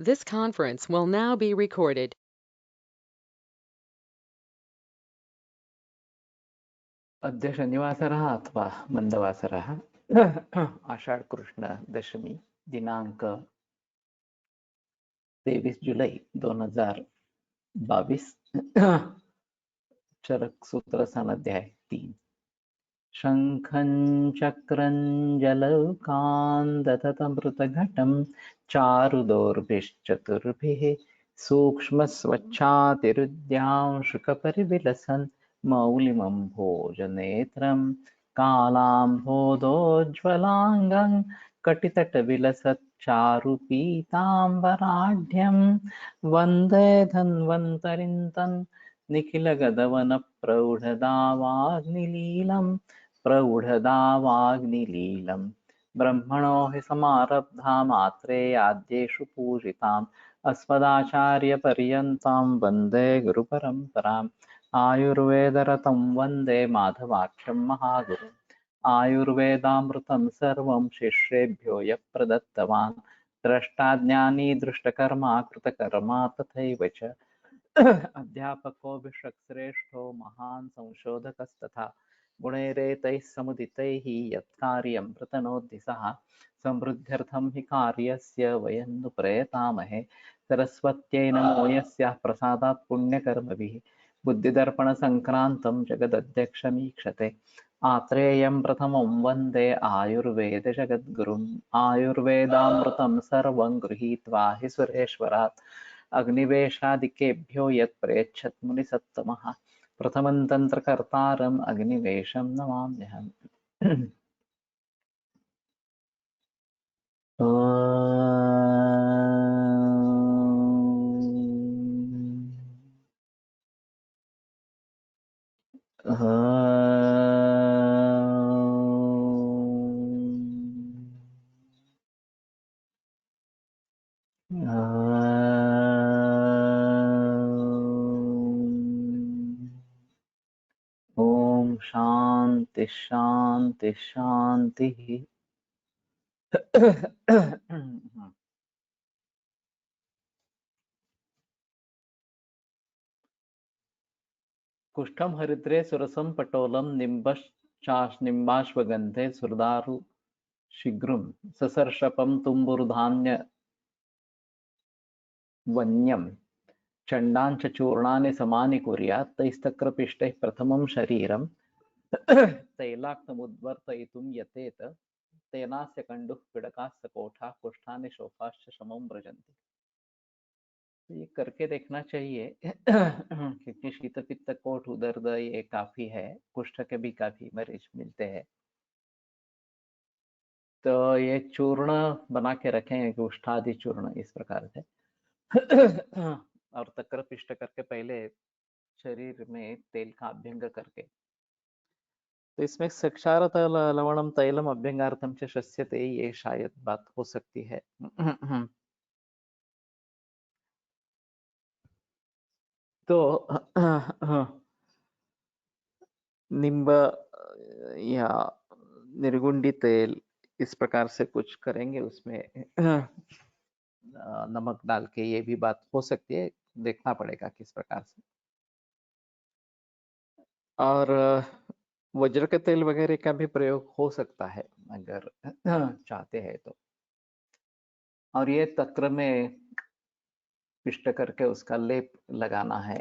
This conference will now be recorded. अद्य शनिवासरः अथवा मन्दवासरः आषाढ कृष्ण दशमी दिनांक 23 जुलाई 2022 चरक सूत्र सानाध्याय 3 शंखं चक्रं जलौकान्दततमृतघटं चारुदोर्भिश्चतुर्भिः सूक्ष्मस्वच्छातिरुद्यांशुकपरिविलसन् मौलिमम्भोजनेत्रं कालाम्भोदोज्ज्वलाङ्गं कटितटविलसच्चारुपीताम्बराढ्यं वन्दे धन्वन्तरिं तन् निखिलगदवनप्रौढदावाग्निलीलम् प्रौढदावाग्निलीलं ब्रह्मणो हि समारब्धा मात्रेयाद्येषु पूजिताम् अस्मदाचार्यपर्यन्तां वन्दे गुरुपरम्पराम् आयुर्वेदरतं वन्दे माधवाख्यं महागुरुम् आयुर्वेदामृतं सर्वं शिष्येभ्यो यः प्रदत्तवान् द्रष्टाज्ञानी दृष्टकर्मा कृतकर्मा तथैव च अध्यापको विश्वश्रेष्ठो महान् संशोधकस्तथा गुणैरेतैः समुदितैः यत्कार्यं प्रतनोति सः समृद्ध्यर्थं हि कार्यस्य वयं नु प्रयतामहे सरस्वत्यै नमो यस्याः प्रसादात् पुण्यकर्मभिः बुद्धिदर्पणसङ्क्रान्तं जगदध्यक्षमीक्षते आत्रेयं प्रथमं वन्दे आयुर्वेदजगद्गुरुम् आयुर्वेदामृतं सर्वं गृहीत्वा हि सुरेश्वरात् अग्निवेशादिकेभ्यो यत् प्रयच्छत् मुनिसत्तमः प्रथमं तन्त्रकर्तारम् अग्निवेशं नमाम्यहम् ओम शांति शांति शांति कुष्ठं हरिद्रे सुरसं पटोलं निम्बाश्वगन्धे सुरदारु शीघ्रं ससर्षपं तुम्बुरुधान्य वन्यं चण्डाञ्च चूर्णानि समानि कुर्यात् तैस्तक्रपिष्टैः प्रथमं शरीरं तैलाक्तमुद्वर्तयितुं यतेत तेनास्य कण्डुः पिडकास्य कोठाः कुष्ठानि शोफाश्च शमं व्रजन्ति। ये करके देखना चाहिए क्योंकि शीत पित्त कोठ उदर्द ये काफी है, कुष्ठ के भी काफी मरीज मिलते हैं। तो ये चूर्ण बना के रखें, कुष्ठादि चूर्ण इस प्रकार से और तक्र पिष्ट करके पहले शरीर में तेल का अभ्यंग करके, तो इसमें सक्षारत लवणम तैलम अभ्यंगार्थम च शस्यते, ये शायद बात हो सकती है। तो निम्ब या निर्गुंडी तेल इस प्रकार से कुछ करेंगे, उसमें नमक डाल के, ये भी बात हो सकती है, देखना पड़ेगा किस प्रकार से। और वज्र के तेल वगैरह का भी प्रयोग हो सकता है अगर चाहते हैं तो। और ये तक्र में पिष्ट करके उसका लेप लगाना है।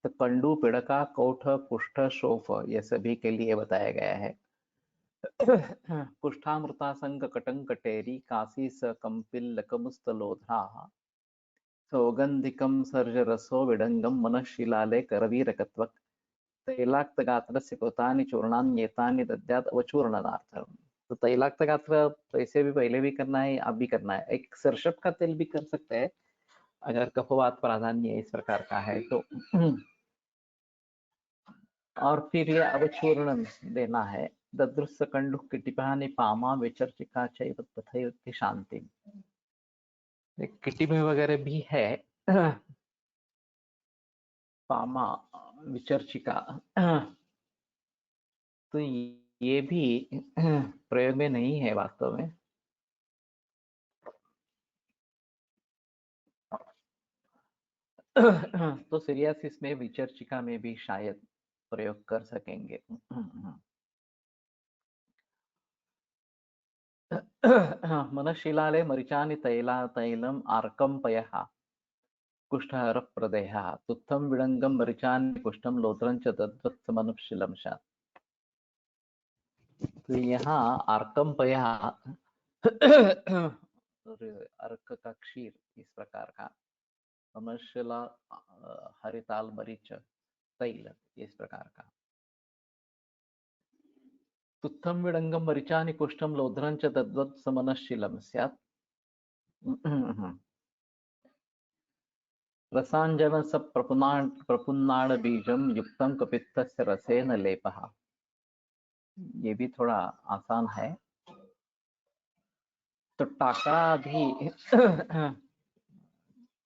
तो कंडू पिड़का कोठ कुष्ठ शोफ ये सभी के लिए बताया गया है। कुष्ठामृता संग कटंकटेरी काशी स कंपिल्लकमुस्तलोध्रा सौगंधिकं सर्जरसो विडंगम मनःशिलाले करवीरकत्वक तैलाक्तगात्रस्य कृतानि चूर्णान्येतानि दद्यात् अवचूर्णनार्थम। तो तैलाक्तगात्र तो इसे भी पहले भी करना है, अब भी करना है। एक सरसप का तेल भी कर सकते हैं अगर कफवात प्राधान्य इस प्रकार का है तो। और फिर ये अवचूर्ण देना है। ददृश्य कंडुः किटिपानि पामा विचर्चिका चैव तथैव शांति। किटी में वगैरह भी है पामा विचर्चिका, तो ये भी प्रयोग में नहीं है वास्तव में। तो सीरियासिस में विचर्चिका में भी शायद प्रयोग कर सकेंगे। मनशिलाले मरिचानि तैलम आर्कंपयः कुष्ठहर प्रदेहः तुत्थम विडंगम मरिचानि कुष्ठम लोत्रं च तद्वत्समनुशीलम स्यात्। तो यहाँ आर्कंपयः अर्क का क्षीर इस प्रकार का, मनशिला हरिताल मरीच तैल इस प्रकार का, तुत्थम विडंगम मरिचानि कुष्ठम लोध्रं च तद्वत्समनुशीलम स्यात्। रसांजन स प्रपुन्नाड़ बीजम युक्तम कपित्थस्य रसेन लेपः। ये भी थोड़ा आसान है। तो टाकरा भी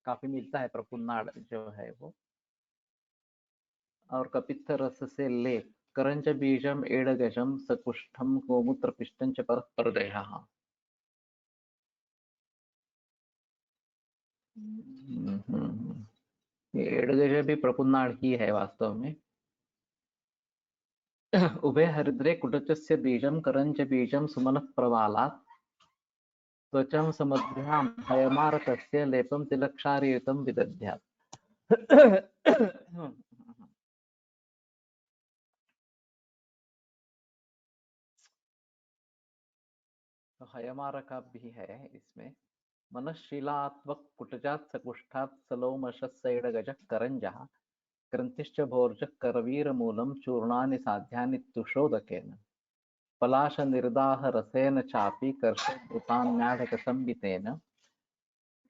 काफी मिलता है, प्रपुन्नाड़ जो है वो, और कपित्थ रस से लेप, करंच बीजम एड़गजम सकुष्ठम गोमूत्र पिष्टं च परदेहः। ये एड़गज भी प्रपुन्नाड़ ही है वास्तव में। उभे हरिद्रे कुटचस्य बीजम करंच बीजम सुमनः प्रवालात् त्वचं समुद्भ्यां हयमारतस्य लेपं तिलक्षारयुतं विदध्यात्। तो हयमारक भी है इसमें। मनःशीलात्वक कुटजात् सकुष्ठात् सलोमशस्सैडगजः करंजः ग्रंथिश्च भोर्जः करवीरमूलं चूर्णानि साध्यानि तुषोदकेन पलाश निर्दाह रसेन चापि कर्षभूतान्याढकसंवितेन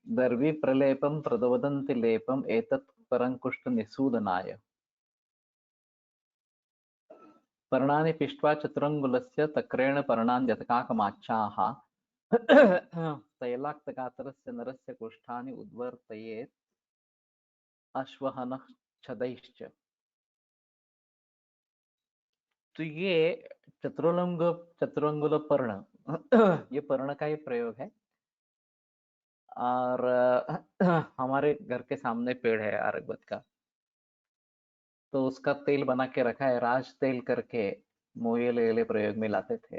दर्वी प्रलेपं प्रदवदन्ति लेपम् एतत् परंकुष्ठ निसूदनाय। पर्णानि पिष्ट्वा चतुरंगुलस्य तक्रेण पर्णान्यतकाकमाच्छाः तैलाक्तगात्रस्य नरस्य कुष्ठानि उद्वर्तयेत् अश्वहनः छदैश्च। तो ये चतुरंगुल पर्ण ये पर्ण का ही प्रयोग है। और हमारे घर के सामने पेड़ है अरगवत का, तो उसका तेल बना के रखा है, राज तेल करके मोये लेले प्रयोग में लाते थे।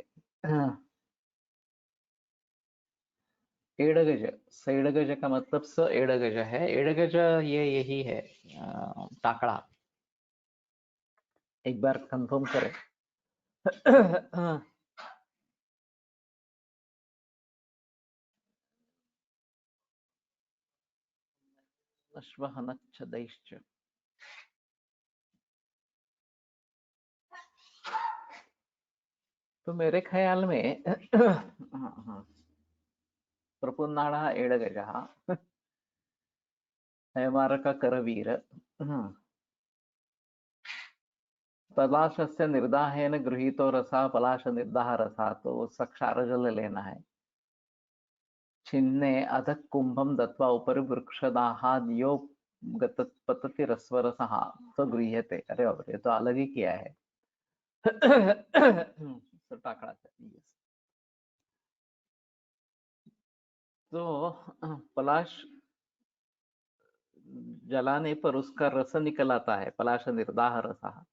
एड़गज, सैड़गज का मतलब स एड़गज है। एड़गज ये यही है, टाकड़ा। एक बार कंफर्म करें। अश्वहनच्छदैश्च। तो मेरे ख्याल में प्रपुन्नाड़ा एड़गजः हयमारक करवीर पलाशस्य निर्दाहेन गृहीतो रसा पलाश निर्दाह रसा, तो उसका क्षारजल लेना है। छिन्ने अधः कुंभम दत्वा उपरि वृक्षदाहाद् यो पतति रस्वरसः तो गृह्यते। अरे बाप रे, ये तो अलग ही किया है। तो टाकड़ा चाहिए। तो पलाश जलाने पर उसका रस निकल आता है, पलाश निर्दाह रसः।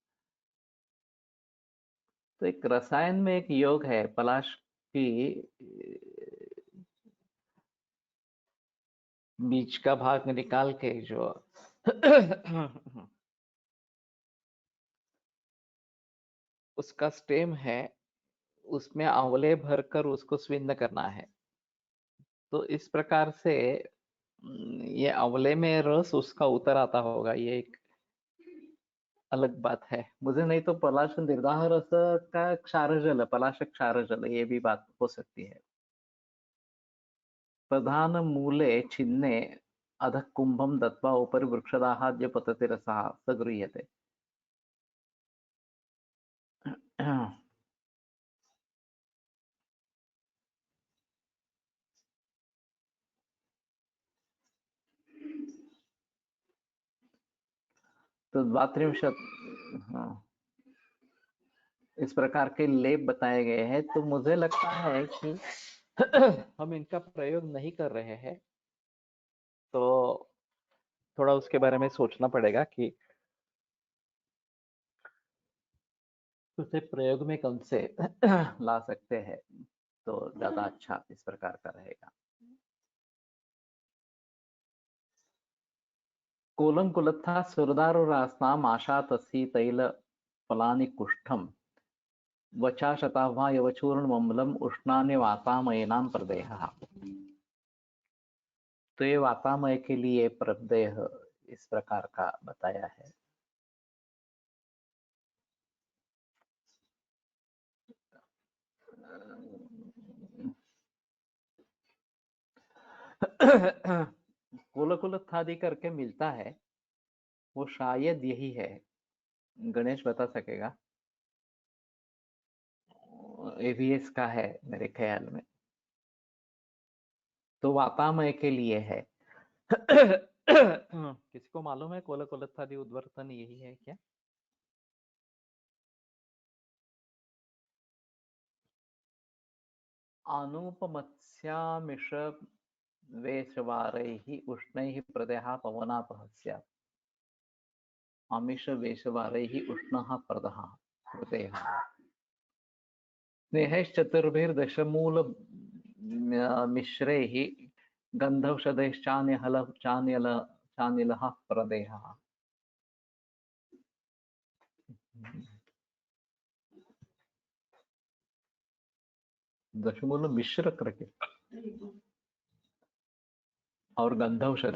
तो एक रसायन में एक योग है, पलाश की बीच का भाग निकाल के जो उसका स्टेम है, उसमें आंवले भरकर उसको स्विन्न करना है। तो इस प्रकार से ये आंवले में रस उसका उतर आता होगा, ये एक अलग बात है। मुझे नहीं तो पलाश निर्दाह रस का क्षारजल, पलाश क्षारजल, ये भी बात हो सकती है। प्रधान मूले छिन्ने अधः कुंभम दत्वा उपरि वृक्षदाहाद्य पतति रसः स गृह्यते। तो द्वात्रिंशत्, हाँ, इस प्रकार के लेप बताए गए हैं। तो मुझे लगता है कि हम इनका प्रयोग नहीं कर रहे हैं, तो थोड़ा उसके बारे में सोचना पड़ेगा कि उसे प्रयोग में कौन से ला सकते हैं तो ज्यादा अच्छा इस प्रकार का रहेगा। कूलं कुलत्था सुरदारुरास्ताम् आशा तस्सी तैल फलानि कुष्ठम वचा शतावा यवचूर्णमम्लम उष्णान्य वातामयनां प्रदेह। तो ये वातामय के लिए प्रदेह इस प्रकार का बताया है। कुल कुलत्थादि करके मिलता है, वो शायद यही है। गणेश बता सकेगा। एवीएस का है मेरे ख्याल में, तो वातामय के लिए है। किसी को मालूम है कोल कुलत्थादि उद्वर्तन यही है क्या? अनुपमत्स्यामिष वेशवारैः उष्णैः प्रदः पवनापहस्य आमिष वेशवारैः उष्णः प्रदः प्रदेः स्नेहैश्चतुर्भिर्दशमूल मिश्रैः गन्धौषधैश्चान्यहल चानिलः प्रदेहः। दशमूल मिश्र करके और गंधौषध।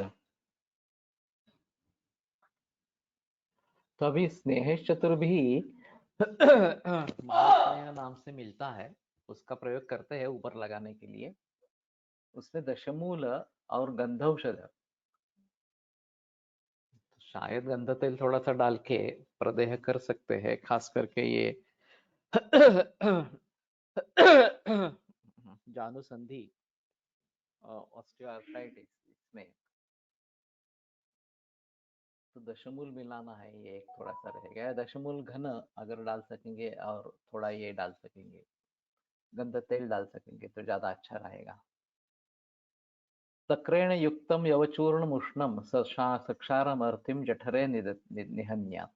तो अभी स्नेहेश चतुर्भी महास्नेह नाम से मिलता है, उसका प्रयोग करते हैं ऊपर लगाने के लिए। उसमें दशमूल और गंधौषध, शायद गंध तेल थोड़ा सा डाल के प्रदेह कर सकते हैं, खास करके ये जानुसंधि ऑस्टियोआर्थराइटिस इसमें तो दशमूल मिलाना है। ये एक थोड़ा सा रहेगा, दशमूल घन अगर डाल सकेंगे और थोड़ा ये डाल सकेंगे, गंध तेल डाल सकेंगे तो ज्यादा अच्छा रहेगा। तक्रेण युक्तम यवचूर्णमुष्णम सक्षारमर्थिम जठरे निहन्या।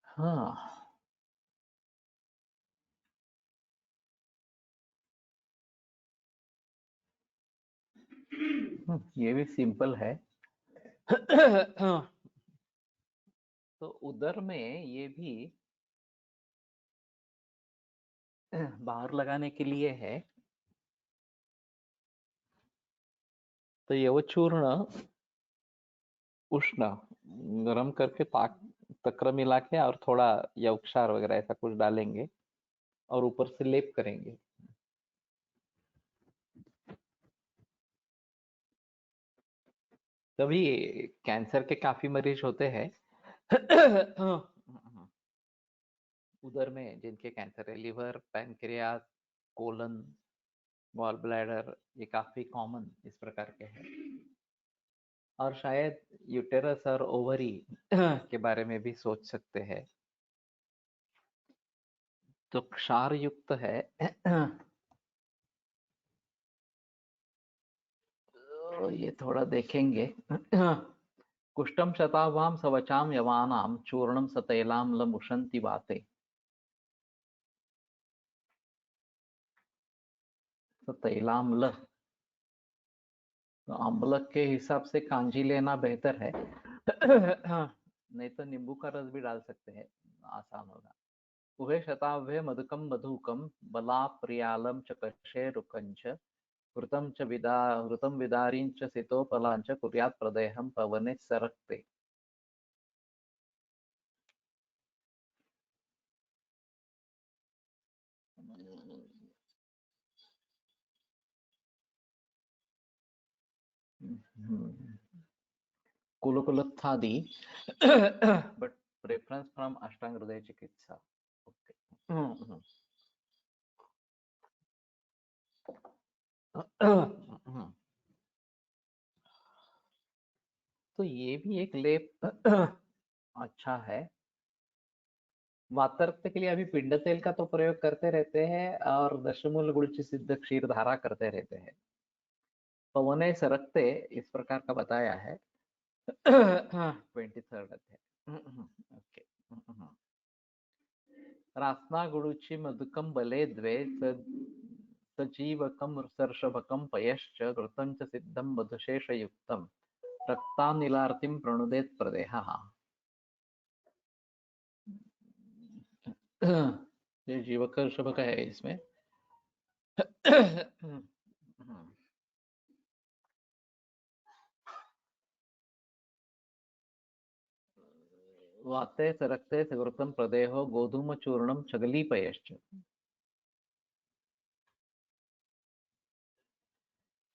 हाँ, ये भी सिंपल है। तो उदर में ये भी बाहर लगाने के लिए है। तो यवचूर्ण उष्ण गरम करके ताक तक्र मिला के और थोड़ा यवक्षार वगैरह ऐसा कुछ डालेंगे और ऊपर से लेप करेंगे। तभी कैंसर के काफी मरीज होते हैं उधर में जिनके कैंसर है, liver, pancreas, colon, gall bladder, ये काफी कॉमन इस प्रकार के हैं। और शायद यूटेरस और ओवरी के बारे में भी सोच सकते हैं। तो क्षार युक्त है। तो ये थोड़ा देखेंगे। कुष्ठम शतावाम सवचाम यवानाम चूर्णम सतैलाम लमुशंति बाते। सतैलाम ल, तो अम्लक के हिसाब से कांजी लेना बेहतर है। नहीं तो नींबू का रस भी डाल सकते हैं, आसान होगा। उभे शताव्य मधुकम मधुकम बला प्रियालम च कषे रुकंच घृतं विदारीं च सितोपलां च कुर्यात् प्रदेहं पवने सरक्ते। कुलकुलत्थादि but preference from अष्टांग हृदय चिकित्सा। Okay. तो ये भी एक लेप अच्छा है। वातरक्त के लिए अभी पिंड तेल का तो प्रयोग करते रहते हैं और दशमूल गुड़ सिद्ध क्षीर धारा करते रहते हैं। पवने सरकते इस प्रकार का बताया है। 23rd अध्याय। ओके। रास्ना गुडुचि मधुकं बले द्वे सजीवकं सर्षभकं पयश्च घृतं च सिद्धं मधुशेषयुक्तं रक्तानिलार्तिं प्रणुदेत् प्रदेहः। ये जीवक ऋषभक है इसमें। वाते सरक्ते सुवृतं प्रदेहो गोधूम चूर्णम चगलीपयश्च।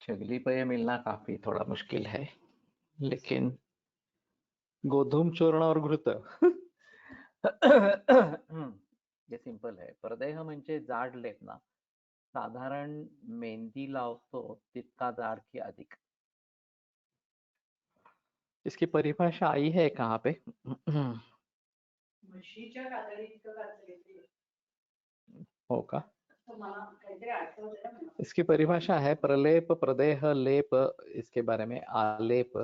चगलीपय मिलना काफी थोड़ा मुश्किल है, लेकिन गोधूम चूर्ण और घृत ये सिंपल है। प्रदेह म्हणजे जाड लेप ना, साधारण मेहंदी लावतो तितका जाड की अधिक। इसकी परिभाषा आई है कहाँ पे? म्हशीच्या कातडी इतकं कातडी हो का? तर मला काहीतरी आठवतंय ना मला. इसकी परिभाषा है प्रलेप, प्रदेह, लेप, इसके बारे में आलेप।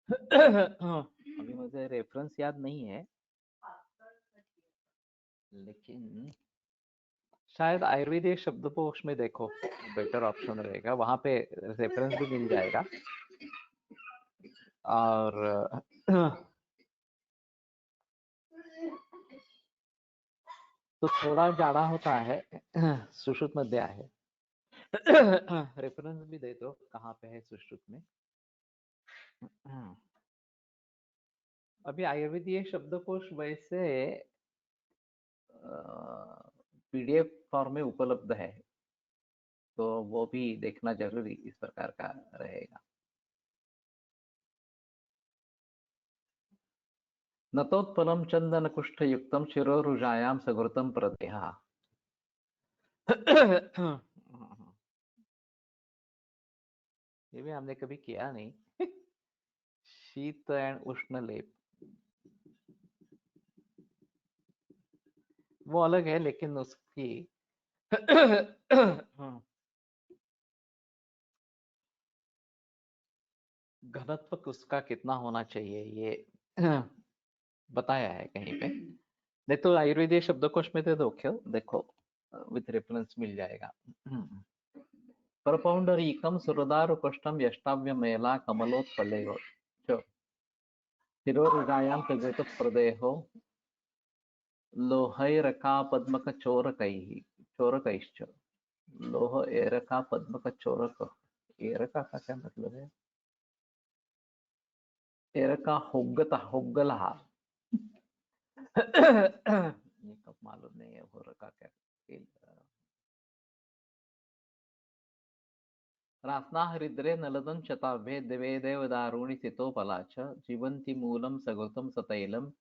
अभी मुझे रेफरेंस याद नहीं है, लेकिन शायद आयुर्वेदिक शब्दकोश में देखो, बेटर ऑप्शन रहेगा, वहां पे रेफरेंस भी मिल जाएगा। और तो थोड़ा जाड़ा होता है, सुश्रुत मध्य है। रेफरेंस भी दे दो कहाँ पे है सुश्रुत में। अभी आयुर्वेदीय शब्दकोश वैसे पीडीएफ फॉर्म में उपलब्ध है, तो वो भी देखना जरूरी इस प्रकार का रहेगा। नतोत्पलम चंदन कुष्ठ युक्तम शिरोरुजायाम सघृतम प्रदेहा। ये भी हमने कभी किया नहीं। शीत एंड उष्ण लेप वो अलग है, लेकिन उसकी घनत्व उसका कितना होना चाहिए ये बताया है कहीं पे। नहीं तो आयुर्वेदिक शब्दकोश में तो देखो विथ रेफरेंस मिल जाएगा। परपौंडरीकम सुरदारुकोष्ठम यष्टाव्यमेला कमलोत्पलेयो च शिरोरुजायां प्रदेतो प्रदेहो लोहैरकापद्मकचोरकैः चोरकैश्च। लोह एरका पद्मक चोरक। एरका का क्या मतलब है? एरका होगता होगला। ये कब मालूम नहीं है हो रखा क्या। रास्ना हरिद्रे नलदं शताभ्ये दिवे देवदारुणि सितोपला च जीवन्ति मूलं सघृतं सतैलम्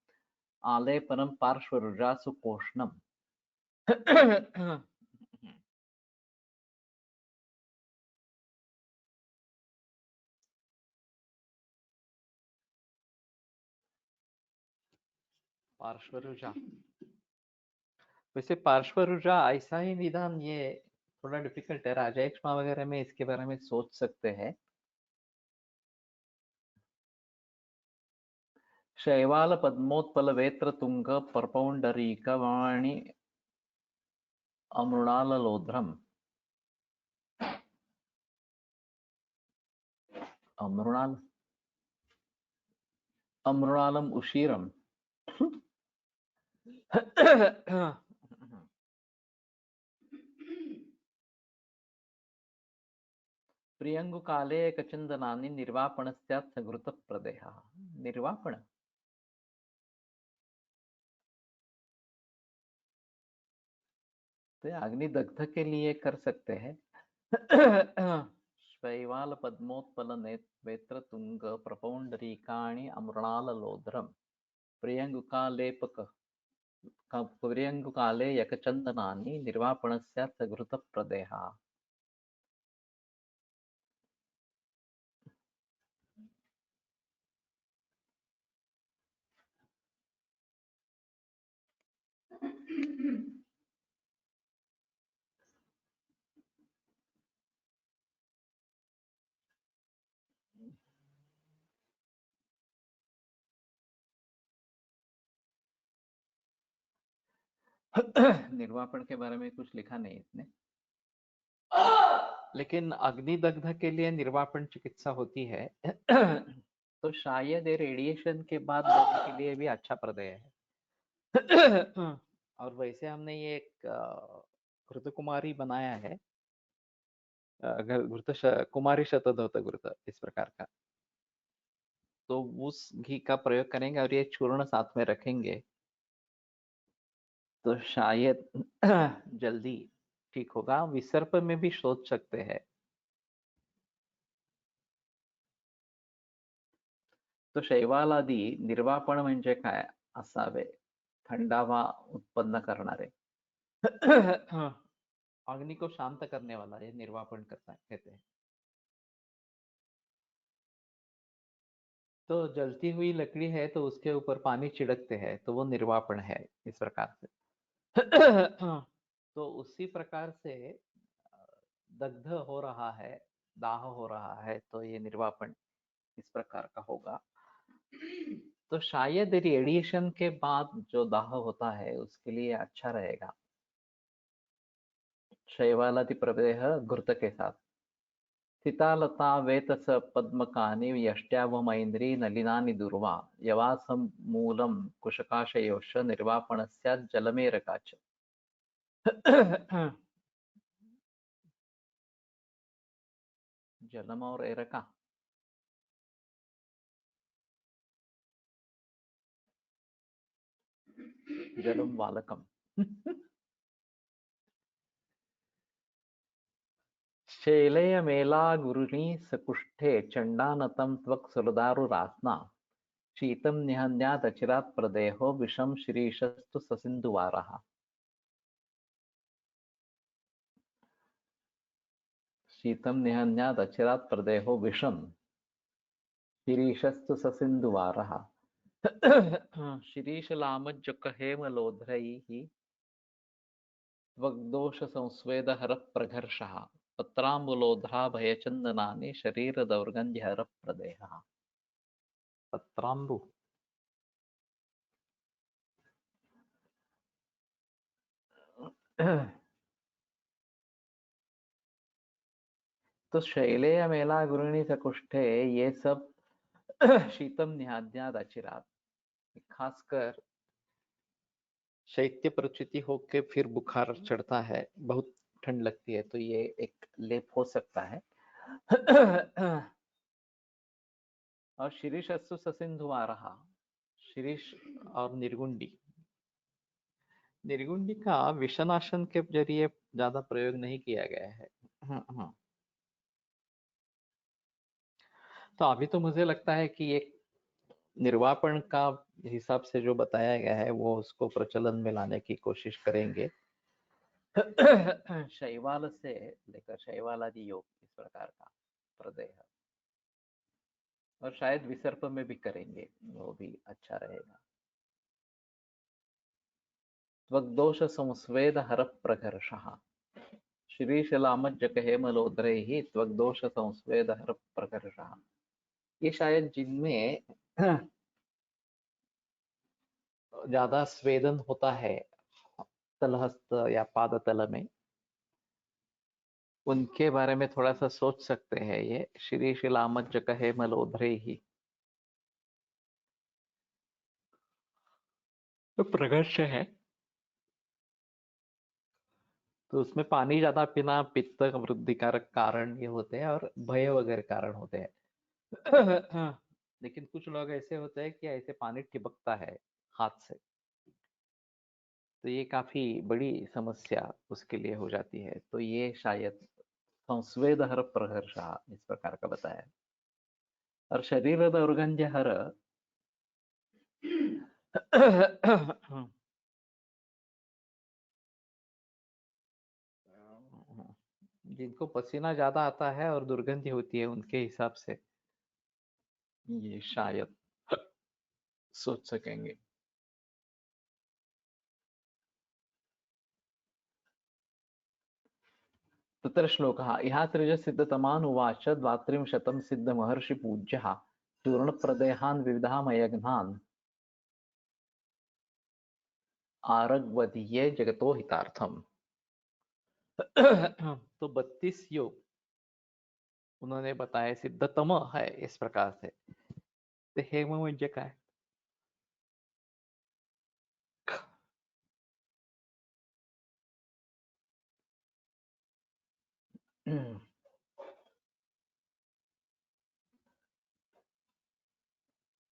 आलेपनं पार्श्वरुजा सुकोष्णम्। पार्श्वरुजा, वैसे पार्श्वरुजा ऐसा ही निदान ये थोड़ा डिफिकल्ट है। राजा एक्ष्मा वगैरह में इसके बारे में सोच सकते हैं। शैवाल पद्मोत्पल वेत्र तुंग परपौंडरीक वाणी अमृणालोध्रम। अमृणाल अमृणालम उशीरम। प्रियंगुकाले एकचंदनानि निर्वापणस्यात् सघृत प्रदेहः। निर्वापण तो अग्निदग्ध के लिए कर सकते हैं। शैवाल पद्मोत्पल वेत्र तुंग प्रपौंडरीकाणि अमृणालोध्रम प्रियंगुकालेपक प्रियंगुकाले यकचंदनानि निर्वापणस्यात् सघृत प्रदेहः। निर्वापण के बारे में कुछ लिखा नहीं इसने, लेकिन अग्निदग्ध के लिए निर्वापण चिकित्सा होती है। तो शायद ये रेडिएशन के बाद देने के लिए भी अच्छा प्रदय है। और वैसे हमने ये एक घृत कुमारी बनाया है, कुमारी शतधौत घृत इस प्रकार का। तो उस घी का प्रयोग करेंगे और ये चूर्ण साथ में रखेंगे तो शायद जल्दी ठीक होगा। विसर्प में भी सोच सकते हैं। तो शैवालादी निर्वापण म्हणजे काय असावे? थंडावा उत्पन्न करणारे। अग्नि को शांत करने वाला ये निर्वापण करता कहते हैं। तो जलती हुई लकड़ी है तो उसके ऊपर पानी छिड़कते हैं तो वो निर्वापण है इस प्रकार से। तो उसी प्रकार से दग्ध हो रहा है, दाह हो रहा है, तो ये निर्वापण इस प्रकार का होगा। तो शायद रेडिएशन के बाद जो दाह होता है उसके लिए अच्छा रहेगा शैवालादि प्रदेह घृत के साथ। स्थितालता वेतस पद्मकानि यष्ट्यावमैन्द्री नलिनानि दुर्वा यवासं मूलं कुशकाशयोश्च निर्वापणस्यात् जलमेरका च। जलम और एरका, जलम वालकम। शैलेय मेला गुरुनी सकुष्ठे चंडानतं त्वक् सुरदारुरात्मा शीतं निहन्यात् अचिरात् प्रदेहो विषं शिरीषस्तु ससिन्धुवारः। शीतं निहन्यात् अचिरात् प्रदेहो विषं शिरीषस्तु ससिन्धुवारः। शिरीषलामज्जकहेमलोध्रैः त्वग्दोषसंस्वेदहरप्रघर्षः पत्राम्बुलोध्रा भयचन्दनानि शरीरदौर्गन्ध्यहरप्रदेहः। पत्राम्बु तो शैलेय मेला गुरुणी सकुष्ठे ये सब शीतम निहाद्याद अचिरात, खासकर शैत्य प्रचिति होके फिर बुखार चढ़ता है, बहुत ठंड लगती है, तो ये एक लेप हो सकता है। और शिरीष अस्तु ससिंधु आ रहा, शिरीष और निर्गुंडी, निर्गुंडी का विषनाशन के जरिए ज्यादा प्रयोग नहीं किया गया है। तो अभी तो मुझे लगता है कि एक निर्वापण का हिसाब से जो बताया गया है वो उसको प्रचलन में लाने की कोशिश करेंगे। शैवाल से लेकर शैवालादि योग इस प्रकार का प्रदेह, और शायद विसर्प में भी करेंगे, वो भी अच्छा रहेगा। त्वग्दोष संस्वेद हर प्रकर्षः श्रीशलामज्जकहेमलोद्रैः त्वग्दोष संस्वेद हर प्रकर्षः। ये शायद जिनमें ज्यादा स्वेदन होता है तलहस्त या पादतल में, उनके बारे में थोड़ा सा सोच सकते हैं। ये श्रीशलामज्जकहेमलोद्रैः तो प्रकर्ष है, तो उसमें पानी ज्यादा पीना पित्त वृद्धिकारक कारण ये होते हैं और भय वगैरह कारण होते हैं। लेकिन कुछ लोग ऐसे होते हैं कि ऐसे पानी टिपकता है हाथ से, तो ये काफी बड़ी समस्या उसके लिए हो जाती है। तो ये शायद संस्वेदहर प्रहर्ष इस प्रकार का बताया। और शरीर दौर्गंध्य हर जिनको पसीना ज्यादा आता है और दुर्गंधि होती है उनके हिसाब से ये शायद सोच सकेंगे। तत्र श्लोकः इह त्रिजसिद्धतमानुवाच द्वात्रिंशतं सिद्धमहर्षिपूज्यः चूर्णप्रदेहान् विविधामयघ्नान् आरग्वदीये जगतो हितार्थम। तो 32 योग उन्होंने बताया, सिद्धतम है इस प्रकार से। तो हेम म्हणजे काय?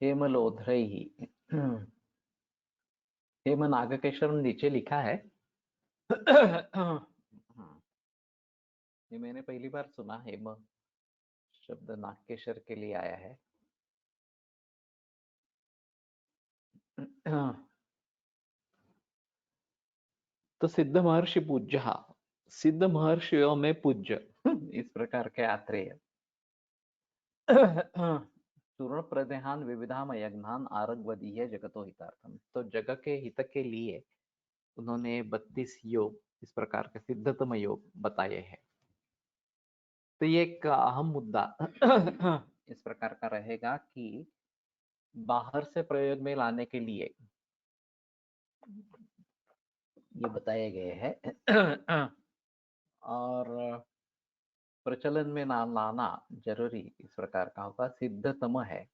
हेमलोध्रैः। हेम नागकेशर नीचे लिखा है। ये मैंने पहली बार सुना, हेम शब्द नागकेशर के लिए आया है। तो सिद्ध महर्षि पूज्य, सिद्ध महर्षियों में पूज्य, इस प्रकार के आत्रेय। चूर्ण प्रदेहान विविधाम यज्ञान आरग्वदीय जगतो हितार्थम। तो जगत के हित के लिए उन्होंने 32 योग इस प्रकार के सिद्धतम योग बताए हैं। तो ये एक अहम मुद्दा इस प्रकार का रहेगा कि बाहर से प्रयोग में लाने के लिए ये बताए गए हैं और प्रचलन में ना लाना जरूरी इस प्रकार का होगा। सिद्धतम है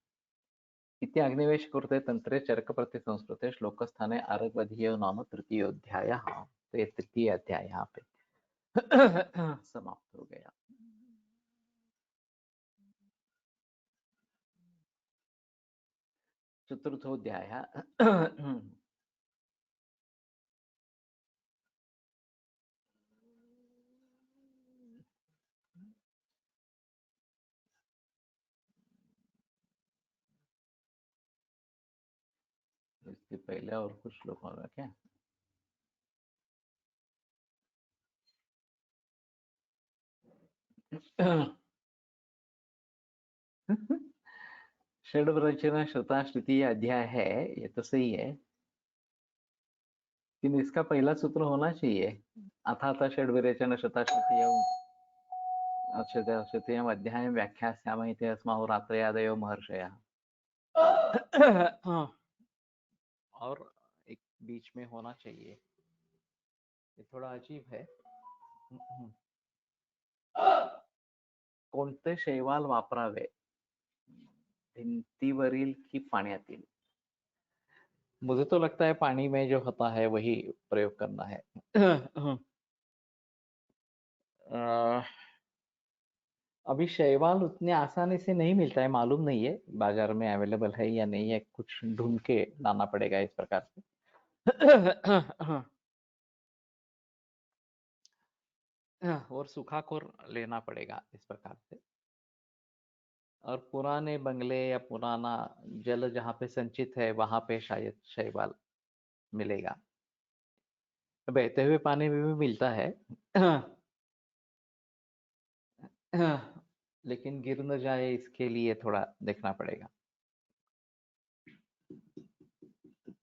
इति अग्निवेश कृते तंत्रे चरक प्रति संस्कृते श्लोकस्थाने आरग्वधीय नाम तृतीयोध्याय। तो ये तृतीय अध्याय यहाँ पे समाप्त हो गया। चतुर्थोध्याय इसके पहले और कुछ श्लोक होगा क्या? षड्वरचना श्रुता श्रुति अध्याय है, ये तो सही है, लेकिन इसका पहला सूत्र होना चाहिए। अथात षड्विरेचन श्रुता श्रुतियम् अध्यायं व्याख्यास्यामः इति अस्माहुरात्रयादयो महर्षयः। और एक बीच में होना चाहिए, ये थोड़ा अजीब है। कोणते शैवाल वापरावे, भिंतीवरील की पाण्यातील? मुझे तो लगता है पानी में जो होता है वही प्रयोग करना है। अभी शैवाल उतने आसानी से नहीं मिलता है, मालूम नहीं है बाजार में अवेलेबल है या नहीं है, कुछ ढूंढ के लाना पड़ेगा इस प्रकार से। और सूखाखोर लेना पड़ेगा इस प्रकार से। और पुराने बंगले या पुराना जल जहाँ पे संचित है वहां पे शायद शैवाल मिलेगा। बहते हुए पानी में भी मिलता है लेकिन गिर न जाए इसके लिए थोड़ा देखना पड़ेगा।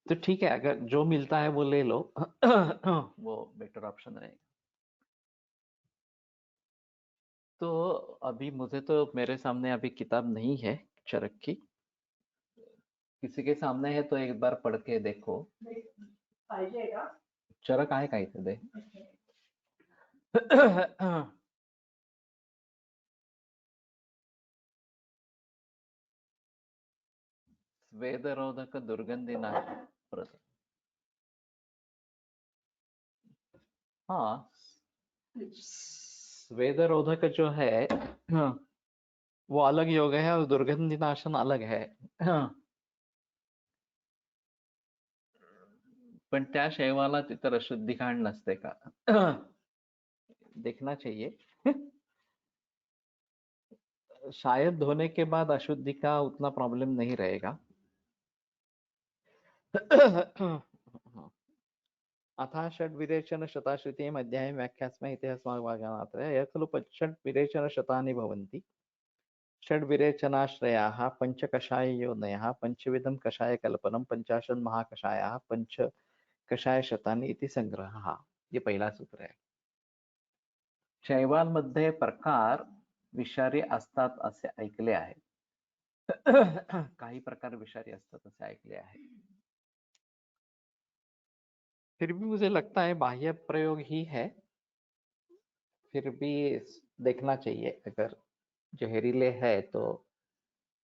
तो ठीक है, अगर जो मिलता है वो ले लो वो बेटर ऑप्शन रहेगा। तो अभी मुझे तो मेरे सामने अभी किताब नहीं है चरक की, किसी के सामने है तो एक बार पढ़ के देखो। पाहिजे का? चरक आहे का इथे दे? स्वेदरोधक दुर्गंधिनाशक प्रति, हाँ स्वेदरोधक जो है वो अलग योग है और दुर्गंधिनाशन अलग है। पण त्या शैवाला तिथं अशुद्धी घाण नसते का? देखना चाहिए। शायद धोने के बाद अशुद्धि का उतना प्रॉब्लम नहीं रहेगा। अथा षड्विरेचन शताश्रुतिम् अध्यायं व्याख्यास्मः इति अस्माकं यः खलु षड्विरेचन शतानि भवन्ति। षड्विरेचनाश्रयाः पञ्चकषाययोनयः पञ्चविधं कषायकल्पनं पञ्चाशन् महाकषायाः पञ्च कषाय शतानि इति संग्रहः। ये पहला सूत्र है। शैवांमध्ये प्रकार विषारी असतात असे ऐकले आहे. काही प्रकार विषारी असतात असे ऐकले आहे. फिर भी मुझे लगता है बाह्य प्रयोग ही है, फिर भी देखना चाहिए। अगर जहरीले है तो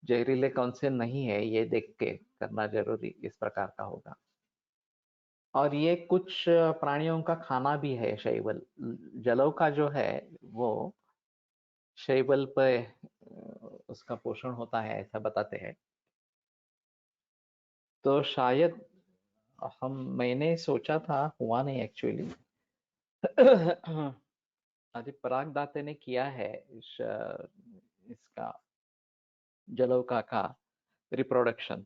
जहरीले कौन से नहीं है ये देख के करना जरूरी इस प्रकार का होगा। और ये कुछ प्राणियों का खाना भी है शैवल। जलों का जो है वो शैवल पे उसका पोषण होता है ऐसा बताते हैं। तो शायद मैंने सोचा था, हुआ नहीं एक्चुअली। आदि पराग दाते ने किया है इसका जलौका का रिप्रोडक्शन,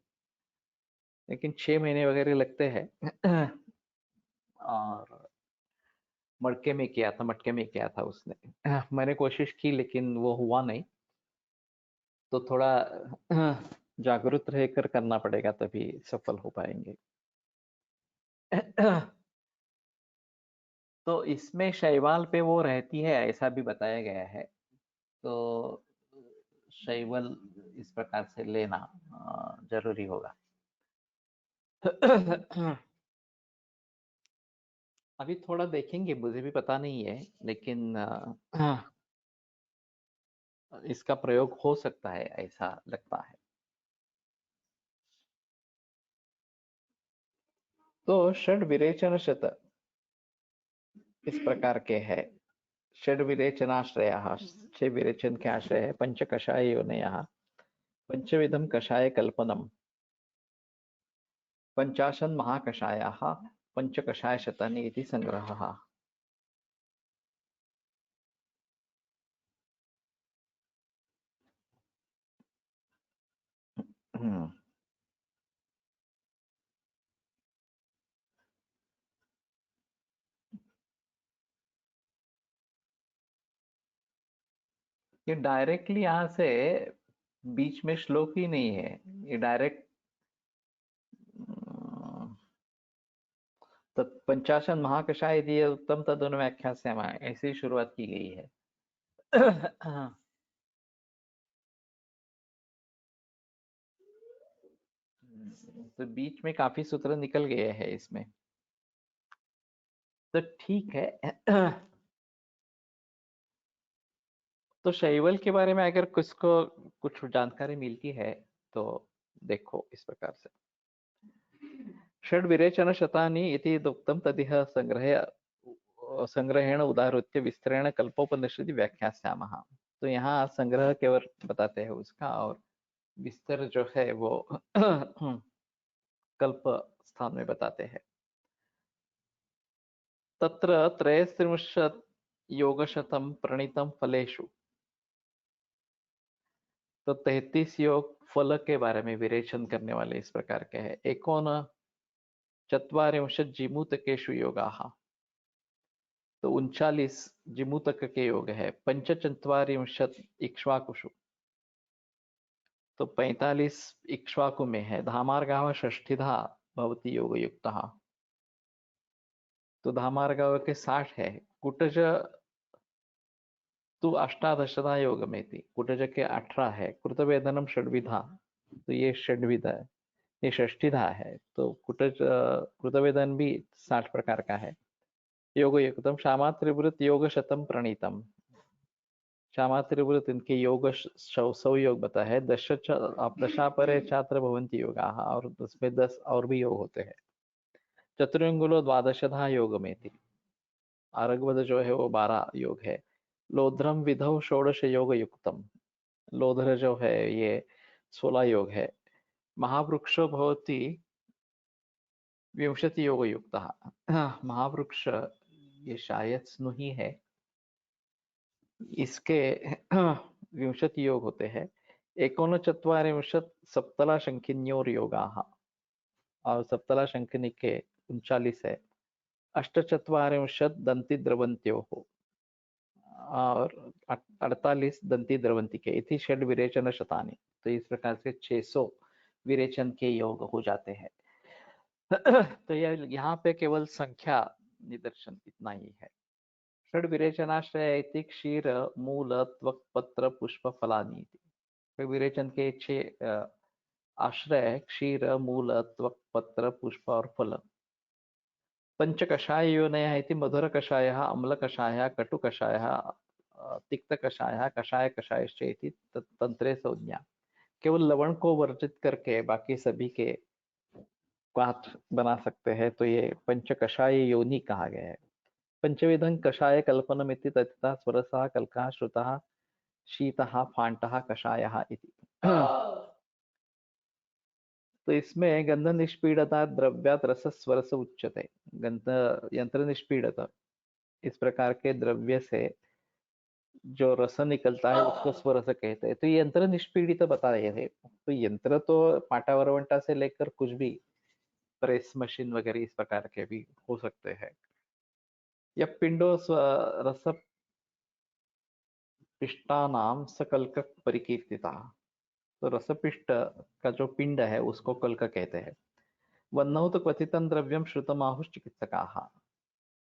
लेकिन 6 महीने वगैरह लगते हैं। और मटके में किया था उसने। मैंने कोशिश की लेकिन वो हुआ नहीं। तो थोड़ा जागरूक रहकर करना पड़ेगा तभी सफल हो पाएंगे। तो इसमें शैवाल पे वो रहती है ऐसा भी बताया गया है। तो शैवाल इस प्रकार से लेना जरूरी होगा। अभी थोड़ा देखेंगे, मुझे भी पता नहीं है, लेकिन इसका प्रयोग हो सकता है ऐसा लगता है। तो षड विरेचन शत इस प्रकार के है। षड विरेचनाश्रय, 6 विरेचन के आश्रय है। पंच कषाय योनयः, पंचविधम कषाय कल्पनम, 50 महाकषायाः, पंच कषाय शतानि इति संग्रहः। ये डायरेक्टली यहाँ से बीच में श्लोक ही नहीं है, ये डायरेक्ट पंचाशन महाकषाय यदि उत्तम तदन व्याख्या से ऐसी शुरुआत की गई है। तो बीच में काफी सूत्र निकल गए हैं इसमें। तो ठीक है। तो शैवल के बारे में अगर किसको कुछ जानकारी मिलती है तो देखो इस प्रकार से। षड विरेचन शतानि इति उक्तम तदिह संग्रहेण उदाहृत्य विस्तरेण कल्पोपनिषदि व्याख्यास्यामः। तो यहाँ संग्रह केवल बताते हैं उसका, और विस्तर जो है वो कल्प स्थान में बताते हैं। तत्र 33 योगशतम प्रणीतम फलेषु, तो 33 योग फल के बारे में विरेचन करने वाले इस प्रकार के हैं। 39 जिमूतकेषु योगाः, तो 39 जिमूतक के योग है। 45 इक्ष्वाकुषु, तो 45 इक्ष्वाकु में है। धामार्गाव षष्ठिधा भवति योगयुक्तः, तो धामार्गाव के 60 है। कुटज तो 18 योग में थी, कुटज के 18 है। कृतवेदनम षड्विधा, तो ये षड्विधा है, ये षष्ठिधा है। तो कुटज कृतवेदन भी 60 प्रकार का है। योग युक्तम श्यामा त्रिवृत योग शतम प्रणीतम, श्यामा त्रिवृत इनके योग 100 योग बता है। दशा परे छात्र भवंती योगा, और उसमें 10 और भी योग होते हैं। चतुरंगुलो 12 योग में थी। आरगवद जो है वो 12 योग है। लोध्रम विधौ 16 योग युक्तम, लोध्र जो है ये 16 योग है। महावृक्षो भवति 20 योग युक्तः, महावृक्ष ये शायद स्नुही है, इसके 20 योग होते हैं। 39 सप्तला शंखिन्योर योगाः, और सप्तला शंखिनी के 39 है। 48 दंती द्रवंत्योः, और 48 दंती द्रवंती के। इति षड विरेचन शतानि, तो इस प्रकार से 600 विरेचन के योग हो जाते हैं। तो यह यहाँ पे केवल संख्या निदर्शन इतना ही है। षड विरेचनाश्रय इति क्षीर मूल त्वक पत्र पुष्प फलानी इति। विरेचन के 6 आश्रय क्षीर मूल त्वक पत्र पुष्प और फल। पंच कषाय योनयः इति मधुर कषायः अम्ल कषायः कटु कषायः तिक्त कषायः कषाय कषायश्च इति तंत्रे संज्ञा। केवल लवण को वर्जित करके बाकी सभी के पाठ बना सकते हैं, तो ये पंच कषाय योनि कहा गया है। पंचविधं कषाय कल्पनमिति तथितः स्वरसः कल्कः श्रुतः शीतः फाण्टः कषायः इति। तो इसमें गंध निष्पीड़ता द्रव्यात रस स्वरस उच्यते। गंध यंत्र निष्पीड़ता, इस प्रकार के द्रव्य से जो रस निकलता है उसको स्वरस कहते हैं। तो यंत्र निष्पीड़ित बता रहे थे। तो यंत्र तो पाटा वरवंटा से लेकर कुछ भी, प्रेस मशीन वगैरह इस प्रकार के भी हो सकते हैं। या पिंडो रस पिष्टानाम सकल्क परिकीर्तिता। तो रसपिष्ट का जो पिंड है उसको कल्क कहते हैं। वन्नौ तो क्वथितं द्रव्यम श्रुतमाहुष चिकित्सकाः।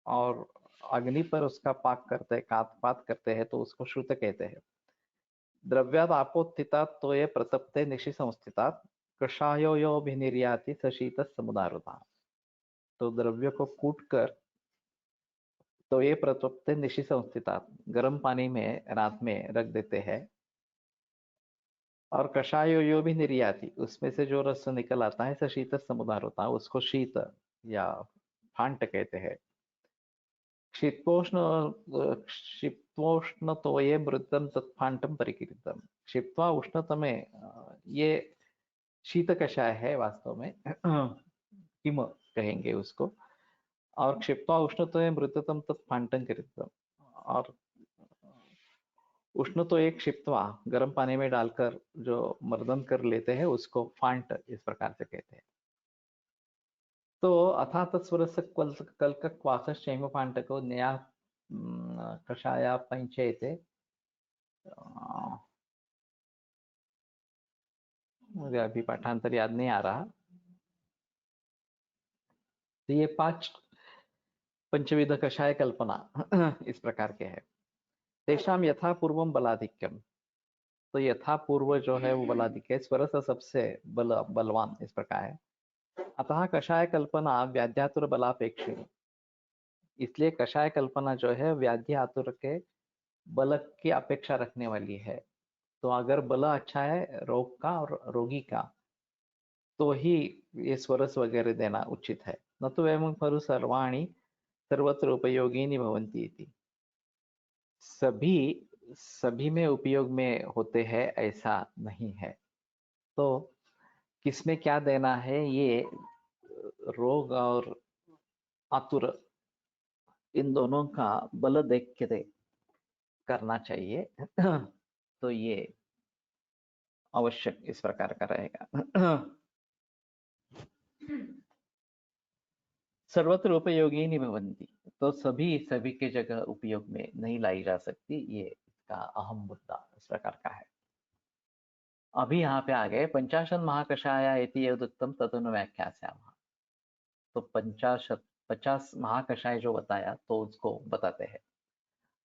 और अग्नि पर उसका पाक करते हैं, पात करते हैं, तो उसको श्रुत कहते हैं। द्रव्यात आपोत्थितात् तोये प्रतप्ते निशि संस्थितात् कषायो यो अभिनिर्याति सशीत समुदारुता। तो द्रव्य को कूट कर तो ये प्रतप्ते निशि संस्थितात्, गर्म पानी में रात में रख देते हैं। और कषायो यो भी निर्याति, उसमें से जो रस निकल आता है सशीत समुदारुता, उसको शीत या फांट कहते हैं। क्षिप्तोष्ण तो ये मृतम तत्फांटम परिकीर्तम। क्षिप्त्वा उष्णतमे, ये शीत कषाय है वास्तव में, हिम कहेंगे उसको। और क्षिप्त्वा उष्ण तो ये मृततम तत्फांटम कृतम। और उष्ण तो एक क्षिप्त्वा, गर्म पानी में डालकर जो मर्दन कर लेते हैं उसको फांट इस प्रकार से कहते हैं। तो अथा तत्स्वरस्य कल्कक्वासश्चैव फाण्टको न्याया कषाया पंचेते। मुझे अभी पाठांतर याद नहीं आ रहा। तो ये 5 पंचविध कषाय कल्पना इस प्रकार के है। तेषाम यथा पूर्वम बलाधिक्यम। तो यथा पूर्व जो है वो बलाधिक्य, स्वरस सबसे बलवान इस प्रकार है। अतः कषाय कल्पना व्याध्यातुर बलापेक्षी। इसलिए कषाय कल्पना जो है व्याधि आतुर के बल की अपेक्षा रखने वाली है। तो अगर बल अच्छा है रोग का और रोगी का, तो ही ये स्वरस वगैरह देना उचित है। न तो एवं खलु सर्वाणि सर्वत्र उपयोगिनी भवन्ति इति। सभी में उपयोग में होते हैं ऐसा नहीं है। तो किसमें क्या देना है, ये रोग और आतुर इन दोनों का बल देख के करना चाहिए। तो ये आवश्यक इस प्रकार का रहेगा। सर्वत्र उपयोगी नहीं भवन्ति। तो सभी के जगह उपयोग में नहीं लाई जा सकती, ये इसका अहम मुद्दा इस प्रकार का है। अभी यहाँ पे आ गए 50 महाकषाय इति यदुक्तम तदनु व्याख्यास्यामः। तो 50 महाकषाय जो बताया तो उसको बताते हैं।